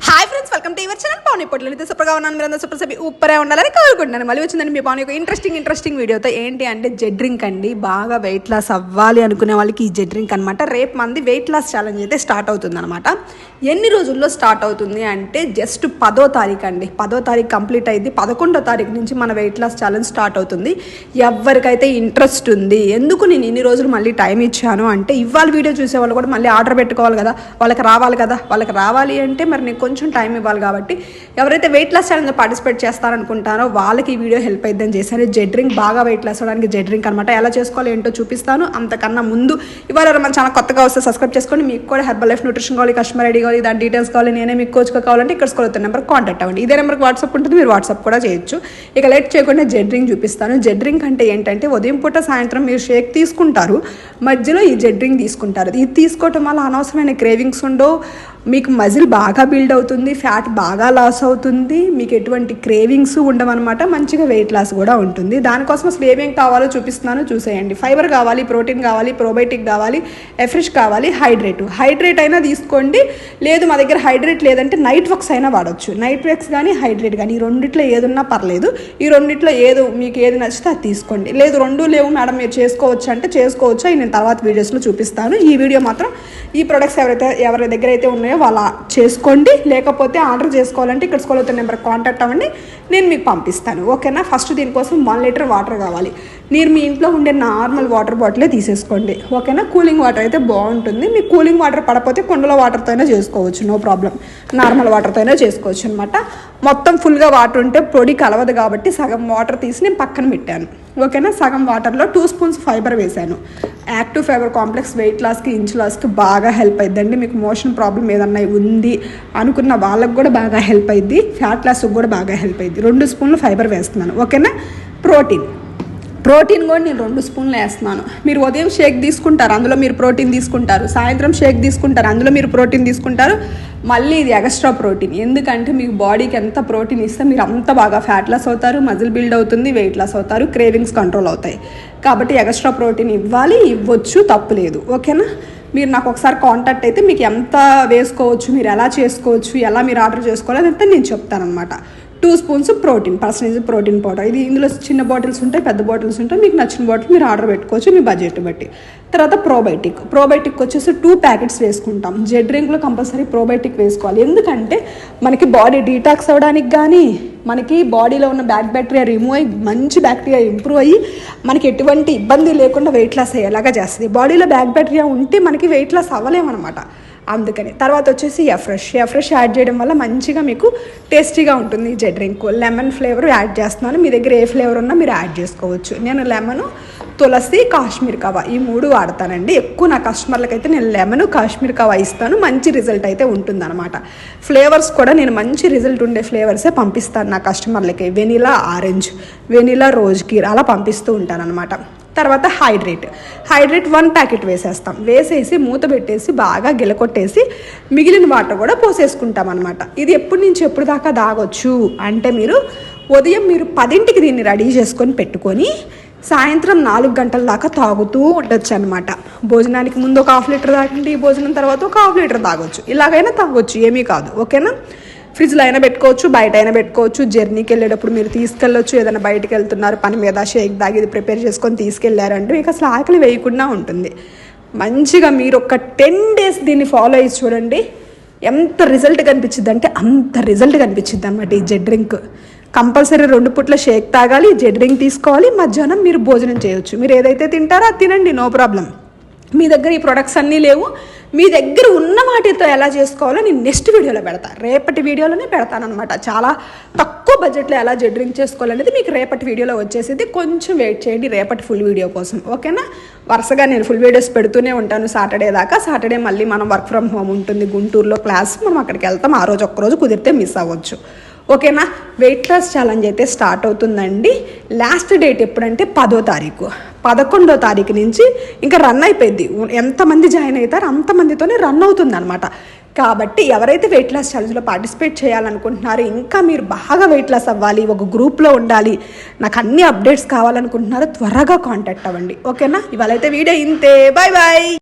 Hi friends, welcome to your channel Pavan. ఇప్పుడు అయితే సూపర్గా ఉన్నాను, మీరు అందరూ సూపర్ సభి ఉప్పరే ఉండాలని కోరుకుంటున్నాను. మళ్ళీ వచ్చిందండి మీ పవన్ యొక్క ఇంట్రెస్టింగ్ వీడియోతో. ఏంటి అంటే జెడ్ డ్రింక్ అండి. బాగా వెయిట్ లాస్ అవ్వాలి అనుకునే వాళ్ళకి ఈ జెడ్ డ్రింక్ అనమాట. రేపు మంది వెయిట్ లాస్ ఛాలెంజ్ అయితే స్టార్ట్ అవుతుంది అనమాట. ఎన్ని రోజుల్లో స్టార్ట్ అవుతుంది అంటే జస్ట్ 10వ తారీఖు అండి. 10వ తారీఖు కంప్లీట్ అయింది. 11వ తారీఖు నుంచి మన వెయిట్ లాస్ ఛాలెంజ్ స్టార్ట్ అవుతుంది. ఎవరికైతే ఇంట్రెస్ట్ ఉంది, ఎందుకు నేను ఇన్ని రోజులు మళ్ళీ టైం ఇచ్చాను అంటే ఇవాళ వీడియో చూసే వాళ్ళు కూడా మళ్ళీ ఆర్డర్ పెట్టుకోవాలి కదా, వాళ్ళకి రావాలి అంటే మరి నేను కొంచెం టైం ఇవ్వాలి. కాబట్టి ఎవరైతే వెయిట్ లాస్ ఛాలెంజ్ పార్టిసిపేట్ చేస్తారనుకుంటారో వాళ్ళకి ఈ వీడియో హెల్ప్ అయిద్దని చేశాను. జెడ్ డ్రింక్ బాగా వెయిట్ లాస్ అవ్వడానికి జెడ్ డ్రింక్ అనమాట. ఎలా చేసుకోవాలి ఏంటో చూపిస్తాను. అంతకన్నా ముందు ఇవాళ మన ఛానల్ కొత్తగా వస్తే సబ్స్క్రైబ్ చేసుకోండి. మీకు కూడా హెర్బల్ లైఫ్ న్యూట్రిషన్ కావాలి, కస్టమర్ ఐడి కావాలి, దాని డీటెయిల్స్ కావాలి, నేనే మీకు కోచ్గా కావాలంటే ఇక్కడ స్కూల్ నెంబర్ కాంటాక్ట్ అవ్వండి. ఇదే నెంబర్కి వాట్సాప్ ఉంటుంది, మీరు వాట్సాప్ కూడా చేయొచ్చు. ఇక లేట్ చేయకుండా జెడ్ డ్రింక్ చూపిస్తాను. జెడ్ డ్రింక్ అంటే ఏంటంటే ఉదయం పూట సాయంత్రం మీరు షేక్ తీసుకుంటారు, మధ్యలో ఈ జెడ్ డ్రింక్ తీసుకుంటారు. ఇది తీసుకోవటం వల్ల అనవసరమైన క్రేవింగ్స్ ఉండవు, మీకు మజిల్ బాగా బిల్డ్ అవుతుంది, ఫ్యాట్ బాగా లాస్ అవుతుంది, మీకు ఎటువంటి క్రేవింగ్స్ ఉండవన్నమాట. మంచిగా వెయిట్ లాస్ కూడా ఉంటుంది. దానికోసం అసలు ఏమేం కావాలో చూపిస్తున్నాను, చూసేయండి. ఫైబర్ కావాలి, ప్రోటీన్ కావాలి, ప్రోబయోటిక్ కావాలి, ఎఫ్రెష్ కావాలి, హైడ్రేట్ అయినా తీసుకోండి. లేదు మా దగ్గర హైడ్రేట్ లేదంటే నైట్ వర్క్స్ అయినా వాడచ్చు. నైట్ వర్క్స్ కానీ హైడ్రేట్ కానీ ఈ రెండిట్లో ఏదున్నా పర్లేదు. ఈ రెండిట్లో మీకు ఏది నచ్చితే అది తీసుకోండి. లేదు రెండు లేవు మేడం మీరు చేసుకోవచ్చు అంటే చేసుకోవచ్చు. నేను తర్వాత వీడియోస్లో చూపిస్తాను. ఈ వీడియో మాత్రం ఈ ప్రొడక్ట్స్ ఎవరి దగ్గర అయితే ఉన్నాయో వాళ్ళ చేసుకోండి. లేకపోతే ఆర్డర్ చేసుకోవాలంటే ఇక్కడ స్కూల్ అవుతున్న నెంబర్ కాంటాక్ట్ అవ్వండి, నేను మీకు పంపిస్తాను. ఓకేనా. ఫస్ట్ దీనికోసం 1 లీటర్ వాటర్ కావాలి. మీరు మీ ఇంట్లో ఉండే నార్మల్ వాటర్ బాటిలే తీసేసుకోండి. ఓకేనా. కూలింగ్ వాటర్ అయితే బాగుంటుంది. మీకు కూలింగ్ వాటర్ పడకపోతే కుండలో వాటర్తో అయినా చేసుకోవచ్చు, నో ప్రాబ్లం. నార్మల్ వాటర్తో అయినా చేసుకోవచ్చు అనమాట. మొత్తం ఫుల్గా వాటర్ ఉంటే పొడి కలవదు కాబట్టి సగం వాటర్ తీసి నేను పక్కన పెట్టాను. ఓకేనా. సగం వాటర్లో 2 స్పూన్స్ ఫైబర్ వేశాను. యాక్టివ్ ఫైబర్ కాంప్లెక్స్ వెయిట్ లాస్కి, ఇంచ్ లాస్కి బాగా హెల్ప్ అయిద్దండి. మీకు మోషన్ ప్రాబ్లం ఏదన్నా ఉంది అనుకున్న వాళ్ళకు కూడా బాగా హెల్ప్ అయింది, ఫ్యాట్ లాస్కి కూడా బాగా హెల్ప్ అయింది. 2 స్పూన్లు ఫైబర్ వేస్తున్నాను. ఓకేనా. ప్రోటీన్ కూడా నేను 2 స్పూన్లు వేస్తున్నాను. మీరు ఉదయం షేక్ తీసుకుంటారు, అందులో మీరు ప్రోటీన్ తీసుకుంటారు. సాయంత్రం షేక్ తీసుకుంటారు, అందులో మీరు ప్రోటీన్ తీసుకుంటారు. మళ్ళీ ఇది ఎక్స్ట్రా ప్రోటీన్. ఎందుకంటే మీకు బాడీకి ఎంత ప్రోటీన్ ఇస్తే మీరు అంత బాగా ఫ్యాట్ లాస్ అవుతారు, మజిల్ బిల్డ్ అవుతుంది, వెయిట్ లాస్ అవుతారు, క్రేవింగ్స్ కంట్రోల్ అవుతాయి. కాబట్టి ఎక్స్ట్రా ప్రోటీన్ ఇవ్వచ్చు, తప్పులేదు. ఓకేనా. మీరు నాకు ఒకసారి కాంటాక్ట్ అయితే మీకు ఎంత వేసుకోవచ్చు, మీరు ఎలా చేసుకోవచ్చు, ఎలా మీరు ఆర్డర్ చేసుకోవాలి అదంతా నేను చెప్తానమాట. 2 స్పూన్స్ పర్సెంటేజ్ ప్రోటీన్ పౌడర్. ఇది ఇందులో చిన్న బాటిల్స్ ఉంటాయి, పెద్ద బాటిల్స్ ఉంటాయి. మీకు నచ్చిన బాటిల్ మీరు ఆర్డర్ పెట్టుకోవచ్చు మీ బడ్జెట్ బట్టి. తర్వాత ప్రోబయోటిక్ వచ్చేసి 2 ప్యాకెట్స్ వేసుకుంటాం. జెడ్ డ్రింక్లో కంపల్సరీ ప్రోబయోటిక్ వేసుకోవాలి. ఎందుకంటే మనకి బాడీ డీటాక్స్ అవ్వడానికి కానీ, మనకి బాడీలో ఉన్న బ్యాడ్ బ్యాక్టీరియా రిమూవ్ అయ్యి మంచి బ్యాక్టీరియా ఇంప్రూవ్ అయ్యి మనకి ఎటువంటి ఇబ్బంది లేకుండా వెయిట్ లాస్ అయ్యేలాగా చేస్తుంది. బాడీలో బ్యాడ్ బ్యాక్టీరియా ఉంటే మనకి వెయిట్ లాస్ అవ్వలేమన్నమాట. అందుకని తర్వాత వచ్చేసి ఎఫ్రెష్ యాడ్ చేయడం వల్ల మంచిగా మీకు టేస్టీగా ఉంటుంది ఈ Z drink. Lemon flavour add చేస్తున్నాను. మీ దగ్గర ఏ ఫ్లేవర్ ఉన్నా మీరు యాడ్ చేసుకోవచ్చు. నేను లెమన్, తులసి, కాశ్మీర్ కవా ఈ 3 వాడతానండి. ఎక్కువ నా కస్టమర్లకు అయితే నేను లెమన్, కాశ్మీర్ కవా ఇస్తాను. మంచి రిజల్ట్ అయితే ఉంటుందన్నమాట. ఫ్లేవర్స్ కూడా నేను మంచి రిజల్ట్ ఉండే ఫ్లేవర్సే పంపిస్తాను నా కస్టమర్లకి. Vanilla orange, vanilla rose kheer అలా పంపిస్తూ ఉంటాను అనమాట. తర్వాత హైడ్రేట్ 1 ప్యాకెట్ వేసేస్తాం. వేసేసి మూత పెట్టేసి బాగా గిలకొట్టేసి మిగిలిన వాటర్ కూడా పోసేసుకుంటాం అనమాట. ఇది ఎప్పటి నుంచి ఎప్పుడు దాకా తాగొచ్చు అంటే మీరు ఉదయం 10ంటికి దీన్ని రెడీ చేసుకొని పెట్టుకొని సాయంత్రం 4 గంటల దాకా తాగుతూ ఉండొచ్చు అనమాట. భోజనానికి ముందు ఒక 1/2 లీటర్ తాగండి, భోజనం తర్వాత ఒక 1/2 లీటర్ తాగొచ్చు. ఇలాగైనా తాగొచ్చు, ఏమీ కాదు. ఓకేనా. ఫ్రిడ్జ్లో అయినా పెట్టుకోవచ్చు, బయట అయినా పెట్టుకోవచ్చు. జర్నీకి వెళ్ళేటప్పుడు మీరు తీసుకెళ్ళొచ్చు. ఏదైనా బయటకు వెళ్తున్నారు పని మీద, షేక్ దాగి ఇది ప్రిపేర్ చేసుకొని తీసుకెళ్లారంటే మీకు అసలు ఆకలి వేయకుండా ఉంటుంది. మంచిగా మీరు ఒక 10 డేస్ దీన్ని ఫాలో అయ్యి చూడండి, ఎంత రిజల్ట్ కనిపించింది అంటే అంత రిజల్ట్ కనిపించింది అనమాట. ఈ జెడ్ డ్రింక్ కంపల్సరీ 2 పూట్ల షేక్ తాగాలి, జెడ్ డ్రింక్ తీసుకోవాలి. మధ్యాహ్నం మీరు భోజనం చేయొచ్చు. మీరు ఏదైతే తింటారో అది తినండి, నో ప్రాబ్లం. మీ దగ్గర ఈ ప్రొడక్ట్స్ అన్నీ లేవు, మీ దగ్గర ఉన్న వాటితో ఎలా చేసుకోవాలో నేను నెక్స్ట్ వీడియోలో పెడతాను. రేపటి వీడియోలోనే పెడతానమాట. చాలా తక్కువ బడ్జెట్లో ఎలా జెడ్ డ్రింక్ చేసుకోవాలనేది మీకు రేపటి వీడియోలో వచ్చేసేది. కొంచెం వెయిట్ చేయండి రేపటి ఫుల్ వీడియో కోసం. ఓకేనా. వరుసగా నేను ఫుల్ వీడియోస్ పెడుతూనే ఉంటాను సాటర్డే దాకా. సాటర్డే మళ్ళీ మనం వర్క్ ఫ్రమ్ హోమ్ ఉంటుంది గుంటూరులో క్లాస్, మనం అక్కడికి వెళ్తాం. ఆ రోజు ఒక్కరోజు కుదిరితే మిస్ అవ్వచ్చు. ఓకేనా. వెయిట్ లాస్ ఛాలెంజ్ అయితే స్టార్ట్ అవుతుందండి. లాస్ట్ డేట్ ఎప్పుడంటే 10వ తారీఖు. 11వ తారీఖు నుంచి ఇంకా రన్ అయిపోయింది. ఎంతమంది జాయిన్ అవుతారో అంతమందితోనే రన్ అవుతుంది అనమాట. కాబట్టి ఎవరైతే వెయిట్ లాస్ ఛాలెంజ్లో పార్టిసిపేట్ చేయాలనుకుంటున్నారో, ఇంకా మీరు బాగా వెయిట్ లాస్ అవ్వాలి, ఒక గ్రూప్లో ఉండాలి, నాకు అన్ని అప్డేట్స్ కావాలనుకుంటున్నారో త్వరగా కాంటాక్ట్ అవ్వండి. ఓకేనా. ఇవాళైతే వీడియో ఇంతే. బాయ్.